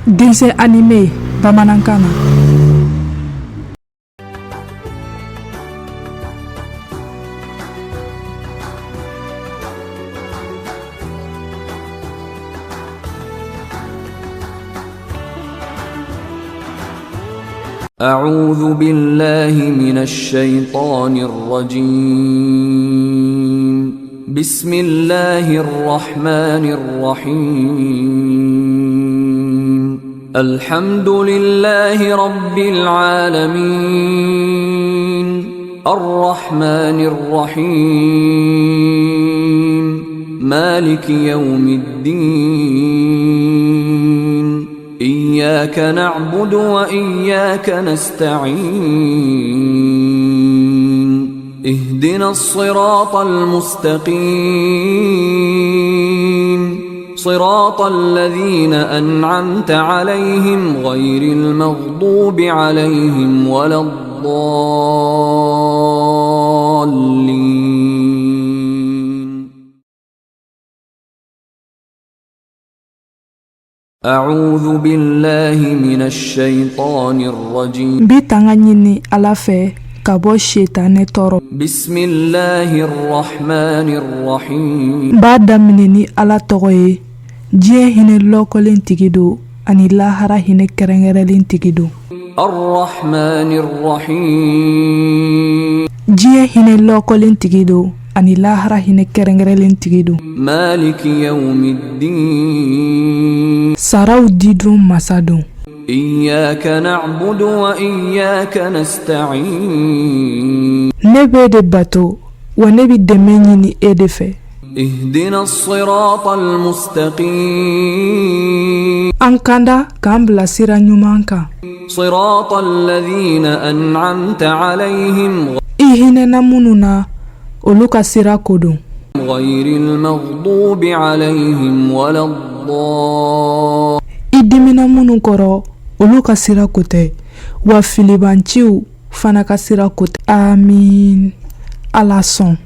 Dessin animé Bamanankana. أعوذ بالله من الشيطان الرجيم. بسم الله الرحمن الرحيم. الحمد لله رب العالمين. الرحمن الرحيم. مالك يوم الدين. إياك نعبد وإياك نستعين. اهدنا الصراط المستقيم. صراط الذين أنعمت عليهم غير المغضوب عليهم ولا الضالين. أعوذ بالله من الشيطان الرجيم. Bitanganyini alafe kabo shetane toro. بسم الله الرحمن الرحيم. Badaminini ala togoye. Diɲɛ hinɛ lɔkɔlen tigi do ani lahara hinɛ kɛrɛnkɛrɛnlen tigi do. الرحمن الرحيم. Diɲɛ hinɛ lɔkɔlen tigi do ani lahara hinɛ kɛrɛnkɛrɛnlen tigi do. مالك يوم الدين. Saraw didon masa don. إياك نعبد وإياك نستعين. Ne b'e de bato wa ne bi dɛmɛ ɲini e de fɛ. اهدنا الصراط المستقيم. An kanda k'an bila sira ɲuman kan. صراط الذين أنعمت عليهم I hinɛna minnu na olu ka sira ko don. غير المغضوب عليهم ولا الضالين. I dimina minnu kɔrɔ olu ka sira ko tɛ wa filibanciw fana ka sira ko tɛ. Amiin. Ala sɔn.